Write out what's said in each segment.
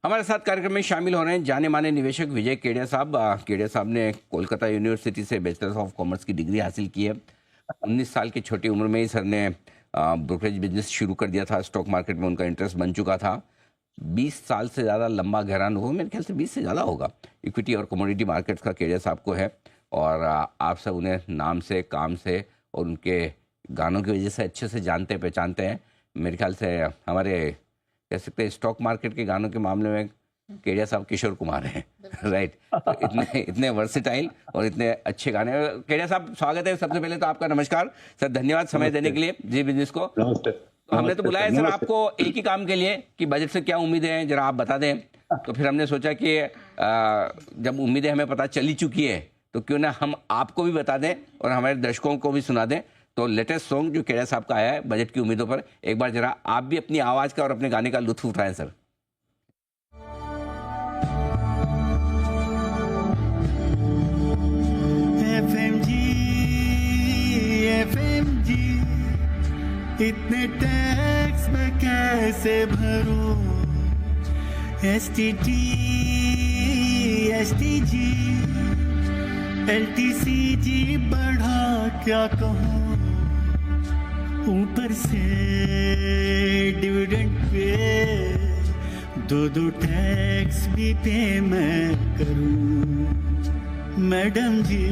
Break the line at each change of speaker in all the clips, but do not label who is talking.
हमारे साथ कार्यक्रम में शामिल हो रहे हैं जाने माने निवेशक विजय केडिया साहब। केडिया साहब ने कोलकाता यूनिवर्सिटी से बैचलर्स ऑफ कॉमर्स की डिग्री हासिल की है। 19 साल की छोटी उम्र में ही सर ने ब्रोकरेज बिजनेस शुरू कर दिया था। स्टॉक मार्केट में उनका इंटरेस्ट बन चुका था। 20 साल से ज़्यादा लंबा गहरा अनुभव, मेरे ख्याल से 20 से ज़्यादा होगा, इक्विटी और कमोडिटी मार्केट्स का केडिया साहब को है। और आप सब उन्हें नाम से, काम से और उनके गानों की वजह से अच्छे से जानते पहचानते हैं। मेरे ख्याल से हमारे कह सकते हैं स्टॉक मार्केट के गानों के मामले में केडिया साहब किशोर कुमार हैं। राइट। तो इतने इतने वर्सेटाइल और इतने अच्छे गाने। केडिया साहब, स्वागत है। सबसे पहले तो आपका नमस्कार सर, धन्यवाद समय देने के लिए जी बिजनेस को।
नमस्ते।
तो हमने तो बुलाया सर
नमस्ते।
आपको एक ही काम के लिए कि बजट से क्या उम्मीदें हैं जरा आप बता दें। तो फिर हमने सोचा कि जब उम्मीदें हमें पता चली चुकी है तो क्यों ना हम आपको भी बता दें और हमारे दर्शकों को भी सुना दें। तो लेटेस्ट सॉन्ग जो केडिया साहब का आया है बजट की उम्मीदों पर, एक बार जरा आप भी अपनी आवाज का और अपने गाने का लुत्फ उठाएं सर।
एफएमजी इतने टैक्स में कैसे भरूं, एसटीटी एसटीजी एलटीसीजी बढ़ा क्या कहूँ, ऊपर से डिविडेंड पे दो टैक्स भी पे मैं करूँ। मैडम जी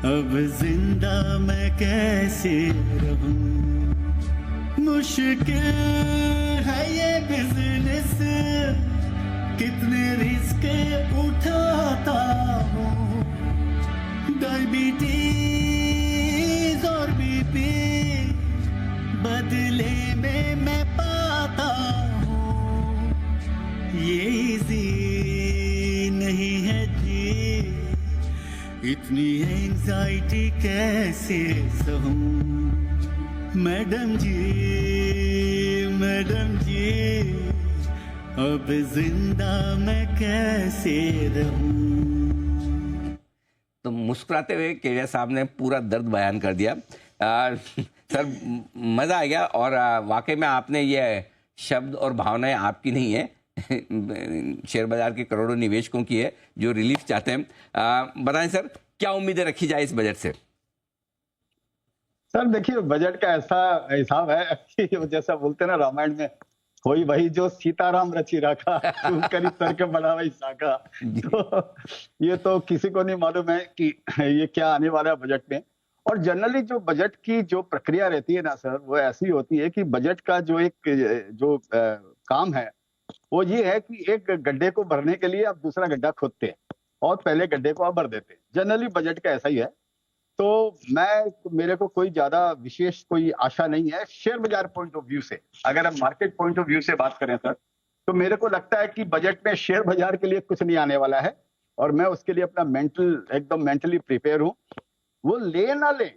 अब जिंदा मैं कैसे रहूं, मुश्किल है ये बिजनेस, कितने रिस्क उठाता हूँ, डायबिटीज और बीपी बदले में मैं पाता हूँ, ये इजी नहीं है जी, इतनी एंजाइटी कैसे सहूं। मैडम जी अब जिंदा मैं कैसे रहूं।
तो मुस्कुराते हुए केडिया साहब ने पूरा दर्द बयान कर दिया। सर मज़ा आ गया। और वाकई में आपने ये शब्द और भावनाएं आपकी नहीं है, शेयर बाजार के करोड़ों निवेशकों की है जो रिलीफ चाहते हैं। बताएं सर, क्या उम्मीदें रखी जाए इस बजट से?
सर देखिए, बजट का ऐसा हिसाब है कि जैसा बोलते हैं ना रामायण में, कोई वही जो सीताराम रची रखा करी सर के बड़ा वही साका। तो ये तो किसी को नहीं मालूम है कि ये क्या आने वाला है बजट में। और जनरली जो बजट की जो प्रक्रिया रहती है ना सर, वो ऐसी होती है कि बजट का जो एक काम है वो ये है कि एक गड्ढे को भरने के लिए आप दूसरा गड्ढा खोदते हैं और पहले गड्ढे को आप भर देते हैं। जनरली बजट का ऐसा ही है। तो मेरे को कोई ज्यादा विशेष कोई आशा नहीं है शेयर बाजार पॉइंट ऑफ व्यू से। अगर हम मार्केट पॉइंट ऑफ व्यू से बात करें सर, तो मेरे को लगता है कि बजट में शेयर बाजार के लिए कुछ नहीं आने वाला है और मैं उसके लिए अपना एकदम मेंटली प्रिपेयर हूँ। वो ले ना ले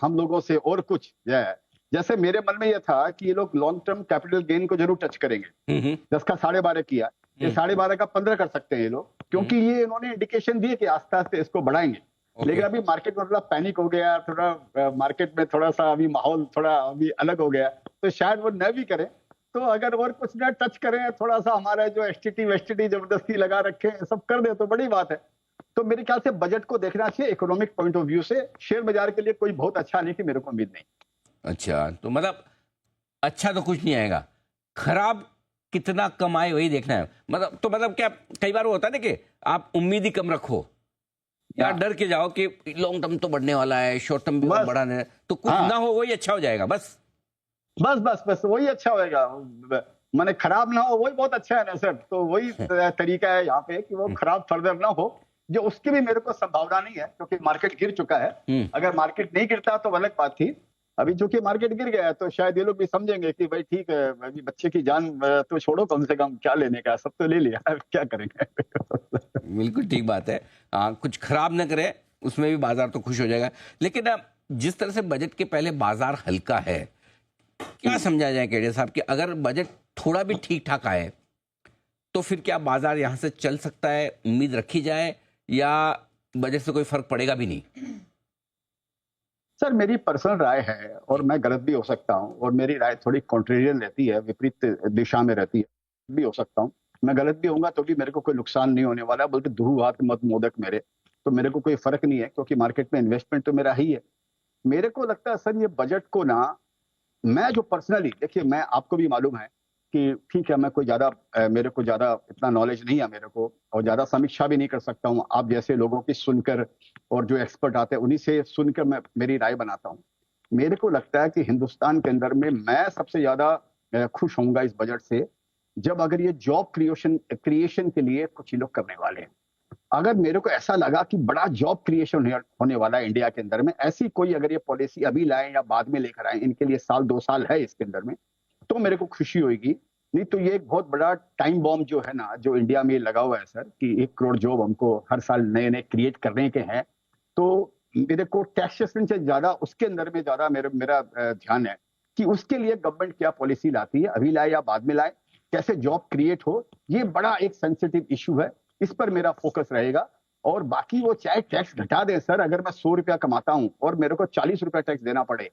हम लोगों से और कुछ जैसे मेरे मन में यह था कि ये लोग लॉन्ग टर्म कैपिटल गेन को जरूर टच करेंगे। 10 का 12.5 किया, ये 12.5 का 15 कर सकते हैं ये लोग, क्योंकि ये इन्होंने इंडिकेशन दी है कि आस्ते आस्ते इसको बढ़ाएंगे। लेकिन अभी मार्केट में थोड़ा पैनिक हो गया, थोड़ा मार्केट में थोड़ा सा अभी माहौल थोड़ा अभी अलग हो गया, तो शायद वो न भी करें। तो अगर और कुछ न टच करें, थोड़ा सा हमारा जो एसटीटी वेस्टीटी जबरदस्ती लगा रखे सब कर दे तो बड़ी बात है। तो मेरे ख्याल से बजट को देखना चाहिए इकोनॉमिक पॉइंट ऑफ व्यू से। शेयर बाजार के लिए कोई बहुत अच्छा नहीं कि मेरे को उम्मीद नहीं।
अच्छा, तो मतलब अच्छा तो कुछ नहीं आएगा, खराब कितना कमाए वही देखना है। मतलब क्या कई बार वो होता है ना कि आप उम्मीद ही कम रखो या डर के जाओ कि लॉन्ग टर्म तो बढ़ने वाला है, शॉर्ट टर्म भी बढ़ाने है, तो कुछ ना हो वही अच्छा हो जाएगा। बस
वही अच्छा होएगा, माने खराब ना हो वही बहुत अच्छा है ना सर। तो वही तरीका है यहाँ पे कि वो खराब फर्दर ना हो, जो उसकी भी मेरे को संभावना नहीं है क्योंकि मार्केट गिर चुका है। अगर मार्केट नहीं गिरता तो अलग बात थी। अभी चूंकि मार्केट गिर गया है तो शायद ये लोग भी समझेंगे कि भाई ठीक है, अभी बच्चे की जान तो छोड़ो, कम से कम क्या लेने का, सब तो ले लिया, क्या करेंगे।
बिल्कुल ठीक बात है। कुछ खराब ना करे, उसमें भी बाजार तो खुश हो जाएगा। लेकिन जिस तरह से बजट के पहले बाजार हल्का है, क्या समझा जाए केडिया साहब कि अगर बजट थोड़ा भी ठीक ठाक आए तो फिर क्या बाजार यहां से चल सकता है, उम्मीद रखी जाए, या बजट से कोई फर्क पड़ेगा भी नहीं?
सर मेरी पर्सनल राय है और मैं गलत भी हो सकता हूँ और मेरी राय थोड़ी कॉन्ट्रेरियन रहती है, विपरीत दिशा में रहती है, भी हो सकता हूँ। मैं गलत भी होऊंगा तो भी मेरे को कोई नुकसान नहीं होने वाला, बल्कि धू हाथ मत मोदक मेरे, तो मेरे को कोई फर्क नहीं है क्योंकि मार्केट में इन्वेस्टमेंट तो मेरा ही है। मेरे को लगता है सर ये बजट को ना, मैं जो पर्सनली, देखिए मैं, आपको भी मालूम है कि ठीक है मैं कोई ज्यादा मेरे को ज्यादा इतना नॉलेज नहीं है मेरे को, और ज्यादा समीक्षा भी नहीं कर सकता हूँ आप जैसे लोगों की सुनकर, और जो एक्सपर्ट आते हैं उन्हीं से सुनकर मैं मेरी राय बनाता हूँ। मेरे को लगता है कि हिंदुस्तान के अंदर में मैं सबसे ज्यादा खुश होऊंगा इस बजट से, जब अगर ये जॉब क्रिएशन क्रिएशन के लिए कुछ ही लोग करने वाले हैं। अगर मेरे को ऐसा लगा कि बड़ा जॉब क्रिएशन होने वाला है इंडिया के अंदर में, ऐसी कोई अगर ये पॉलिसी अभी लाए या बाद में लेकर आए, इनके लिए साल 2 साल है इसके अंदर में, तो मेरे को खुशी होगी। नहीं तो ये एक बहुत बड़ा टाइम बॉम्ब जो है ना, जो इंडिया में लगा हुआ है सर, कि 1 करोड़ जॉब हमको हर साल नए नए क्रिएट करने के हैं, तो मेरे को टैक्सेशन से ज्यादा उसके अंदर में ज्यादा मेरा ध्यान है कि उसके लिए गवर्नमेंट क्या पॉलिसी लाती है, अभी लाए या बाद में लाए, कैसे जॉब क्रिएट हो। ये बड़ा एक सेंसिटिव इशू है, इस पर मेरा फोकस रहेगा। और बाकी वो चाहे टैक्स घटा दें सर, अगर मैं 100 रुपया कमाता हूं और मेरे को 40 रुपया टैक्स देना पड़े,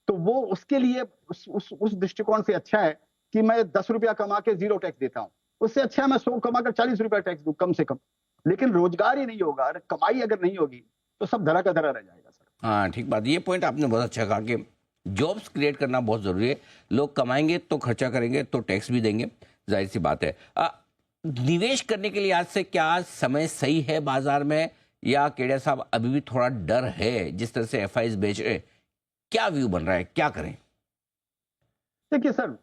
तो वो उसके लिए उस दृष्टिकोण से अच्छा है कि मैं 10 रुपया कमा के 0 टैक्स देता हूँ। उससे अच्छा है मैं 100 कमा कर 40 रुपया टैक्स दूं कम से कम। लेकिन रोजगार ही नहीं होगा, कमाई अगर नहीं होगी, तो सब धरा का धरा रह जाएगा सर।
हाँ, ठीक बात। ये पॉइंट आपने बहुत अच्छा कहा कि जॉब्स क्रिएट करना बहुत ज़रूरी है। लोग कमाएंगे तो खर्चा करेंगे तो टैक्स भी देंगे, जाहिर सी बात है। निवेश करने के लिए आज से क्या समय सही है बाजार में, या केडिया साहब अभी भी थोड़ा डर है? जिस तरह से एफआईज बेच रहे, क्या व्यू बन रहा है, क्या करें?
देखिए सर,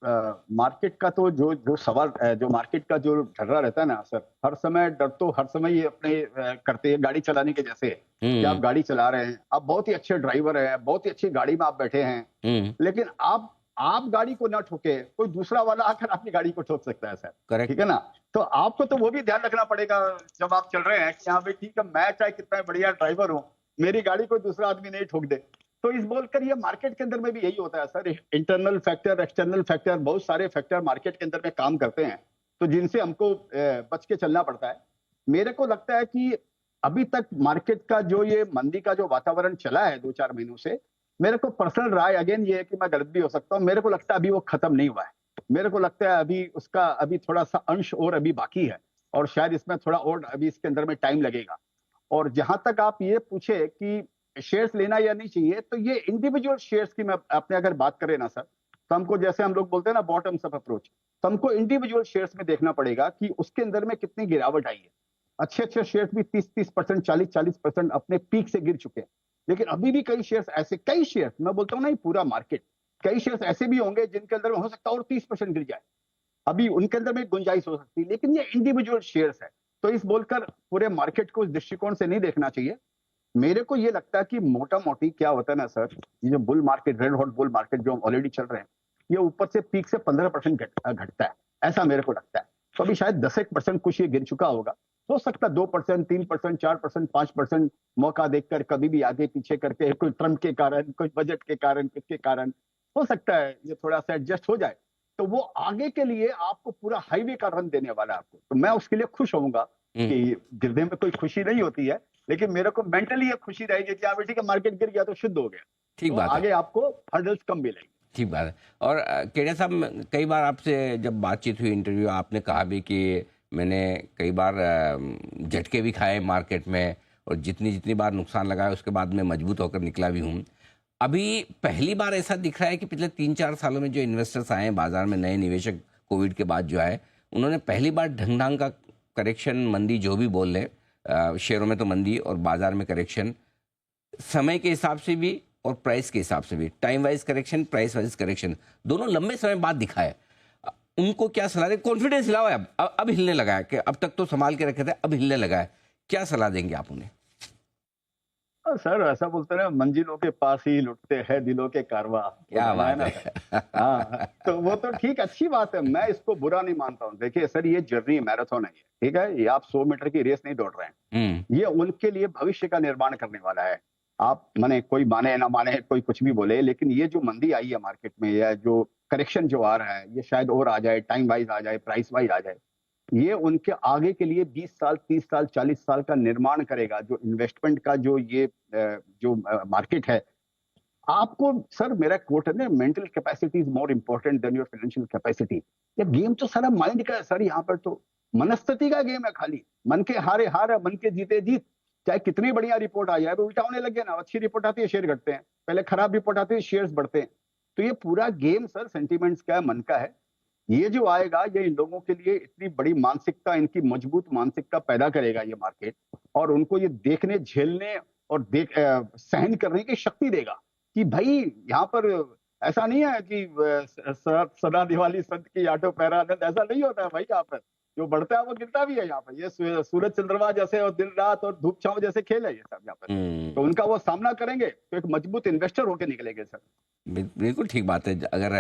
मार्केट का तो जो जो सवाल जो मार्केट का जो डर रहता है ना सर, हर समय डर तो हर समय ये अपने करते हैं गाड़ी चलाने के जैसे, कि आप गाड़ी चला रहे हैं, आप बहुत ही अच्छे ड्राइवर हैं, बहुत ही अच्छी गाड़ी में आप बैठे हैं, लेकिन आप गाड़ी को ना ठोके, कोई दूसरा वाला आकर आपकी गाड़ी को ठोक सकता है सर।
करेक्ट।
ठीक है ना? तो आपको तो वो भी ध्यान रखना पड़ेगा जब आप चल रहे हैं कि हाँ भाई ठीक है, मैं चाहे कितना बढ़िया ड्राइवर हूँ, मेरी गाड़ी कोई दूसरा आदमी नहीं ठोक दे। तो इस बोलकर ये मार्केट के अंदर में भी यही होता है sir, internal factor, external factor, बहुत सारे फैक्टर मार्केट के अंदर में काम करते हैं, तो जिनसे हमको बच के चलना पड़ता है। मेरे को लगता है कि अभी तक मार्केट का जो ये मंदी का जो वातावरण चला है 2-4 महीनों से, मेरे को पर्सनल राय अगेन ये है कि मैं गलत भी हो सकता हूँ, मेरे को लगता है अभी वो खत्म नहीं हुआ है। मेरे को लगता है अभी उसका अभी थोड़ा सा अंश और अभी बाकी है, और शायद इसमें थोड़ा और अभी इसके अंदर में टाइम लगेगा। और जहां तक आप ये पूछे कि शेयर्स लेना या नहीं चाहिए, तो ये इंडिविजुअल शेयर्स की मैं अपने अगर बात करें ना सर, तो हमको जैसे हम लोग बोलते हैं ना बॉटम्स अप अप्रोच, तो हमको इंडिविजुअल शेयर्स में देखना पड़ेगा कि उसके अंदर में कितनी गिरावट आई है। अच्छे अच्छे शेयर्स भी 30-30%, 40-40% अपने पीक से गिर चुके हैं, लेकिन अभी भी कई शेयर्स ऐसे, कई शेयर्स, मैं बोलता हूँ ना पूरा मार्केट, कई शेयर्स ऐसे भी होंगे जिनके अंदर में हो सकता है और 30% गिर जाए, अभी उनके अंदर में गुंजाइश हो सकती है, लेकिन ये इंडिविजुअल शेयर्स है। तो इस बोलकर पूरे मार्केट को इस दृष्टिकोण से नहीं देखना चाहिए। मेरे को ये लगता है कि मोटा मोटी क्या होता है ना सर, ये जो bull market, red hot bull market जो ऑलरेडी चल रहे हैं, ये ऊपर से पीक से 15% घटता है, ऐसा मेरे को लगता है। तो अभी शायद 10% कुछ ये गिर चुका होगा, हो सकता है 2%, 3%, 4%, 5% मौका देखकर कभी भी आगे पीछे करके, कोई ट्रम्प के कारण, कोई बजट के कारण, किसके कारण, हो सकता है ये थोड़ा सा एडजस्ट हो जाए, तो वो आगे के लिए आपको पूरा हाईवे का रन देने वाला है आपको। तो मैं उसके लिए खुश होऊंगा कि गिरने में कोई खुशी नहीं होती है, लेकिन मेरे को मेंटली ये खुशी रहेगी कि हाँ ठीक है, मार्केट गिर गया तो शुद्ध हो गया,
ठीक
तो
बात है।
आगे आपको हर्डल्स कम मिलेंगे।
ठीक बात है। और केडिया साहब, कई बार आपसे जब बातचीत हुई, इंटरव्यू, आपने कहा भी कि मैंने कई बार झटके भी खाए मार्केट में, और जितनी जितनी बार नुकसान लगाया उसके बाद मैं मजबूत होकर निकला भी हूँ। अभी पहली बार ऐसा दिख रहा है कि पिछले 3-4 सालों में जो इन्वेस्टर्स आए हैं बाजार में, नए निवेशक कोविड के बाद जो आए, उन्होंने पहली बार ढंग का करेक्शन, मंदी जो भी बोल लें, शेयरों में तो मंदी और बाजार में करेक्शन, समय के हिसाब से भी और प्राइस के हिसाब से भी, time wise correction, price wise correction, दोनों लंबे समय बाद दिखा है। उनको क्या सलाह दें? कॉन्फिडेंस हिला है, अब हिलने लगा है, कि अब तक तो संभाल के रखे थे, अब हिलने लगा है, क्या सलाह देंगे आप उन्हें?
सर ऐसा बोलते हैं ना, मंजिलों के पास ही लुटते हैं दिलों के कारवा।
क्या बात
ना
है।
हाँ, तो वो तो ठीक, अच्छी बात है, मैं इसको बुरा नहीं मानता हूँ। देखिए सर, ये जर्नी मैराथन है, ठीक है, ये आप 100 मीटर की रेस नहीं दौड़ रहे हैं, ये उनके लिए भविष्य का निर्माण करने वाला है। आप माने, कोई माने ना माने, कोई कुछ भी बोले, लेकिन ये जो मंदी आई है मार्केट में, या जो करेक्शन जो आ रहा है, ये शायद और आ जाए, टाइम वाइज आ जाए, प्राइस वाइज आ जाए, ये उनके आगे के लिए 20 साल, 30 साल, 40 साल का निर्माण करेगा। जो इन्वेस्टमेंट का जो ये जो मार्केट है, आपको सर, मेरा कोट है ना, mental capacity is more important than your financial capacity. ये गेम तो सारा माइंड का है सर, यहाँ पर तो मनस्थिति का गेम है खाली। मन के हारे हार, मन के जीते जीत। चाहे कितनी बढ़िया रिपोर्ट आ जाए, तो उल्टा होने लग गया ना। अच्छी रिपोर्ट आती है शेयर घटते हैं, पहले खराब रिपोर्ट आती है शेयर्स बढ़ते हैं। तो ये पूरा गेम सर सेंटिमेंट्स का है, मन का है। ये जो आएगा, ये इन लोगों के लिए इतनी बड़ी मानसिकता, इनकी मजबूत मानसिकता पैदा करेगा ये मार्केट, और उनको ये देखने, झेलने और सहन करने की शक्ति देगा कि भाई यहाँ पर ऐसा नहीं है कि सदा दिवाली संत की आटो पैरा आनंद, ऐसा नहीं होता है भाई। यहाँ पर जो बढ़ता है वो गिरता भी है। यहाँ पर ये सूरज चंद्रमा जैसे और दिन रात और धूप छांव जैसे खेल है ये सब यहाँ पर। तो उनका वो सामना करेंगे तो एक मजबूत इन्वेस्टर होके निकलेंगे सर।
बिल्कुल ठीक बात है। अगर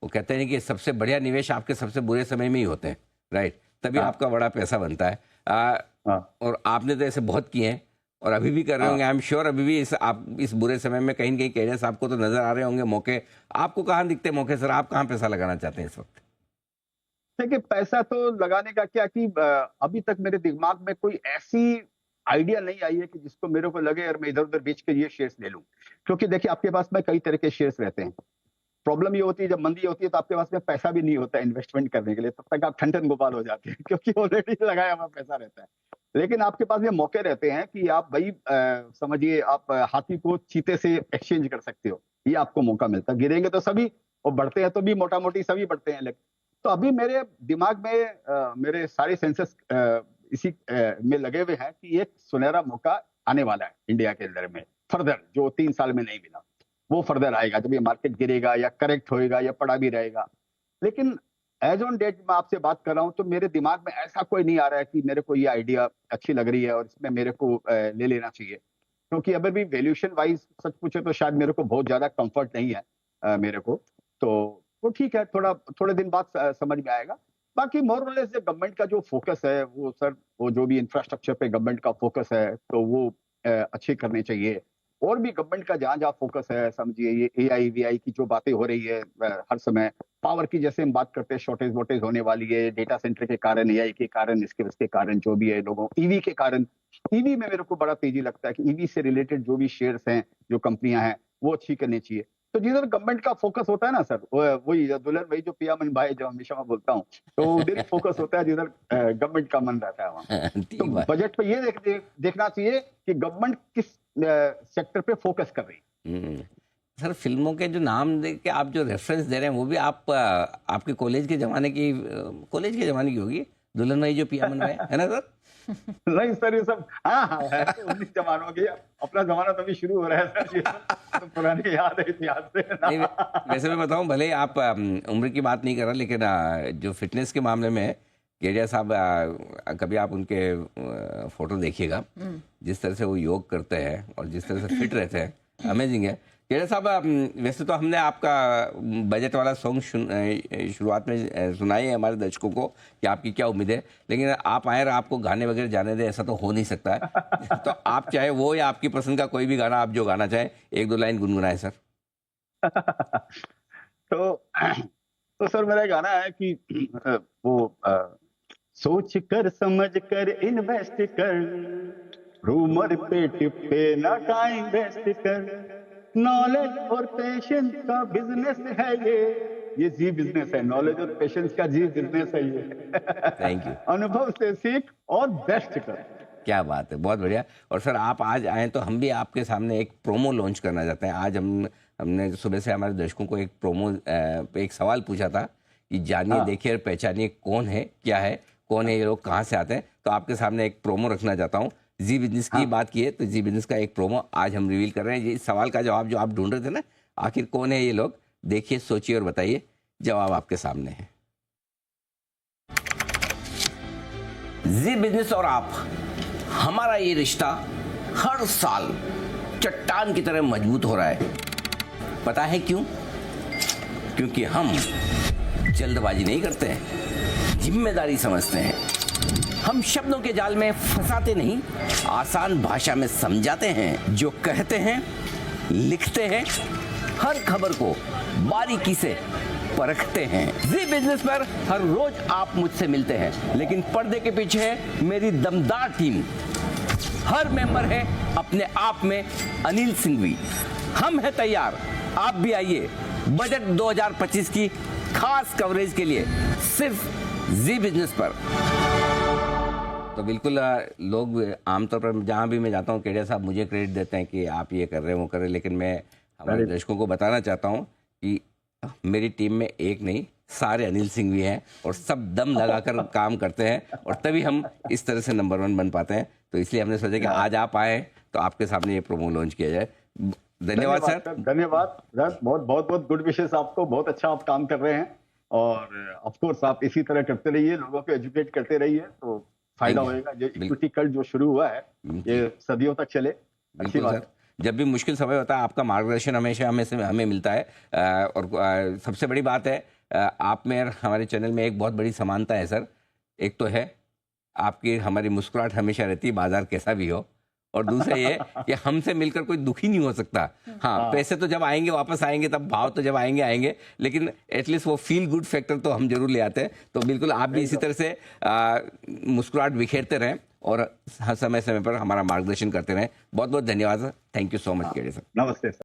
वो कहते हैं कि सबसे बढ़िया निवेश आपके सबसे बुरे समय में ही होते हैं, राइट, तभी आपका बड़ा पैसा बनता है। और आपने तो ऐसे बहुत किए हैं और अभी भी कर रहे होंगे, आई एम श्योर। अभी भी आप इस बुरे समय में कहीं न कहीं केडिया साहब को तो नजर आ रहे होंगे मौके। आपको कहाँ दिखते मौके सर? आप कहाँ पैसा लगाना चाहते हैं इस वक्त?
देखिए, पैसा तो लगाने का क्या कि अभी तक मेरे दिमाग में कोई ऐसी आइडिया नहीं आई है कि जिसको मेरे को लगे और मैं इधर उधर बेच के ये शेयर्स ले लूं। क्योंकि देखिए, आपके पास में कई तरह के शेयर्स रहते हैं। प्रॉब्लम ये होती है, जब मंदी होती है तो आपके पास में पैसा भी नहीं होता इन्वेस्टमेंट करने के लिए, तब तक आप ठन गोपाल हो जाते हैं क्योंकि ऑलरेडी लगाया हुआ पैसा रहता है। लेकिन आपके पास ये मौके रहते हैं कि आप भाई समझिए, आप हाथी को चीते से एक्सचेंज कर सकते हो। ये आपको मौका मिलता है। गिरेंगे तो सभी और बढ़ते हैं तो भी मोटा मोटी सभी बढ़ते हैं। लेकिन तो अभी मेरे दिमाग में मेरे सारे सेंसेस इसी में लगे हुए हैं कि एक सुनहरा मौका आने वाला है इंडिया के अंदर में, फर्दर, जो 3 साल में नहीं मिला वो फर्दर आएगा जब ये मार्केट गिरेगा या करेक्ट होएगा या पड़ा भी रहेगा। लेकिन एज ऑन डेट मैं आपसे बात कर रहा हूं तो मेरे दिमाग में ऐसा कोई नहीं आ रहा है कि मेरे को ये आइडिया अच्छी लग रही है और इसमें मेरे को ले लेना चाहिए। क्योंकि अभी भी वैल्यूएशन वाइज सच पूछे तो शायद मेरे को बहुत ज्यादा कंफर्ट नहीं है मेरे को। तो वो ठीक है, थोड़े दिन बाद समझ में आएगा। बाकी मोर और लेस जो गवर्नमेंट का जो फोकस है वो सर, वो जो भी इंफ्रास्ट्रक्चर पे गवर्नमेंट का फोकस है तो वो अच्छे करने चाहिए। और भी गवर्नमेंट का जहां जहां फोकस है, समझिए ये AI VI की जो बातें हो रही है हर समय, पावर की जैसे हम बात करते हैं, शॉर्टेज वोटेज होने वाली है डेटा सेंटर के कारण, AI के कारण, इसके कारण जो भी है लोगों, EV के कारण। EV में मेरे को बड़ा तेजी लगता है कि EV से रिलेटेड जो भी शेयर्स हैं, जो कंपनियां हैं, वो अच्छी करनी चाहिए। तो जिधर गवर्नमेंट का फोकस होता है ना सर, वही दुल्हन वही जो पिया मन भाई, जो हमेशा मैं बोलता हूँ, तो उधर फोकस होता है जिधर गवर्नमेंट का मन रहता है वहाँ। तो बजट पे ये देखना चाहिए कि गवर्नमेंट किस सेक्टर पे फोकस कर रही है।
सर, फिल्मों के जो नाम दे के आप जो रेफरेंस दे रहे हैं वो भी आपके कॉलेज के जमाने की होगी, दुल्हन भाई जो पिया मन भाई, है ना सर?
नहीं सर, ये सब हाँ है 19 जमानों की। अपना जमाना तो अभी शुरू हो रहा है सर, ये तो पुरानी याद है इतिहास से ना।
वैसे मैं बताऊं, भले ही आप उम्र की बात नहीं कर रहा, लेकिन जो फिटनेस के मामले में केडिया साहब, कभी आप उनके फोटो देखिएगा, जिस तरह से वो योग करते हैं और जिस तरह से फिट रहते हैं, अमेजिंग है। केडिया साहब, वैसे तो हमने आपका बजट वाला सॉन्ग शुरुआत में सुनाई है हमारे दर्शकों को कि आपकी क्या उम्मीद है, लेकिन आप आए और आपको गाने वगैरह जाने दें, ऐसा तो हो नहीं सकता है। तो आप चाहे वो या आपकी पसंद का कोई भी गाना, आप जो गाना चाहें, 1-2 लाइन गुनगुनाएं सर।
तो सर मेरा गाना है कि वो सोच कर समझ कर इन्वेस्ट कर, रूमर पे टिप्पे ना टाइम वेस्ट कर, नॉलेज और पेशेंस का बिजनेस है ये जी बिजनेस है, नॉलेज और पेशेंस का जी बिजनेस है ये।
Thank you.
अनुभव से सीख और बेस्ट कर।
क्या बात है, बहुत बढ़िया। और सर, आप आज आए तो हम भी आपके सामने एक प्रोमो लॉन्च करना चाहते हैं। आज हमने सुबह से हमारे दर्शकों को एक प्रोमो पे एक सवाल पूछा था कि जानिए, देखिए और पहचानिए कौन है, क्या है, कौन है ये लोग, कहाँ से आते हैं। तो आपके सामने एक प्रोमो रखना चाहता हूँ। जी बिजनेस की बात की है तो जी बिजनेस का एक प्रोमो आज हम रिवील कर रहे हैं। इस सवाल का जवाब जो आप ढूंढ रहे थे ना, आखिर कौन है ये लोग, देखिए, सोचिए और बताइए। जवाब आपके सामने है। जी बिजनेस और आप, हमारा ये रिश्ता हर साल चट्टान की तरह मजबूत हो रहा है। पता है क्यों? क्योंकि हम जल्दबाजी नहीं करते हैं, जिम्मेदारी समझते हैं। हम शब्दों के जाल में फंसाते नहीं, आसान भाषा में समझाते हैं। जो कहते हैं, लिखते हैं, हर खबर को बारीकी से परखते हैं। जी बिजनेस पर हर रोज आप मुझसे मिलते हैं, लेकिन पर्दे के पीछे है मेरी दमदार टीम। हर मेंबर है अपने आप में अनिल सिंघवी। हम हैं तैयार, आप भी आइए बजट 2025 की खास कवरेज के लिए सिर्फ जी बिजनेस पर। तो बिल्कुल लोग आमतौर पर जहाँ भी मैं जाता हूँ केडिया साहब मुझे क्रेडिट देते हैं कि आप ये कर रहे हैं वो कर रहे हैं, लेकिन मैं हमारे दर्शकों को बताना चाहता हूँ कि मेरी टीम में एक नहीं सारे अनिल सिंह भी हैं और सब दम लगाकर काम करते हैं और तभी हम इस तरह से नंबर 1 बन पाते हैं। तो इसलिए हमने सोचा कि आज आप आए तो आपके सामने ये प्रोमो लॉन्च किया जाए। धन्यवाद सर।
धन्यवाद सर, बहुत बहुत बहुत गुड विशेष आपको, बहुत अच्छा आप काम कर रहे हैं और ऑफ कोर्स आप इसी तरह करते रहिए, लोगों को एजुकेट करते रहिए तो फायदा होएगा। ये इक्विटी कल्ट जो शुरू हुआ है ये सदियों तक चले, अच्छी बात।
जब भी मुश्किल समय होता है आपका मार्गदर्शन हमेशा हमें मिलता है और सबसे बड़ी बात है आप में और हमारे चैनल में एक बहुत बड़ी समानता है सर। एक तो है आपकी हमारी मुस्कुराहट हमेशा रहती है बाजार कैसा भी हो, और दूसरा ये कि हमसे मिलकर कोई दुखी नहीं हो सकता। हाँ, पैसे तो जब आएंगे वापस आएंगे, तब भाव तो जब आएंगे, लेकिन एटलीस्ट वो फील गुड फैक्टर तो हम जरूर ले आते हैं। तो बिल्कुल आप भी इसी तरह से मुस्कुराहट बिखेरते रहें और समय समय पर हमारा मार्गदर्शन करते रहें। बहुत बहुत धन्यवाद sir, thank you so much Kedia sir.
नमस्ते सर।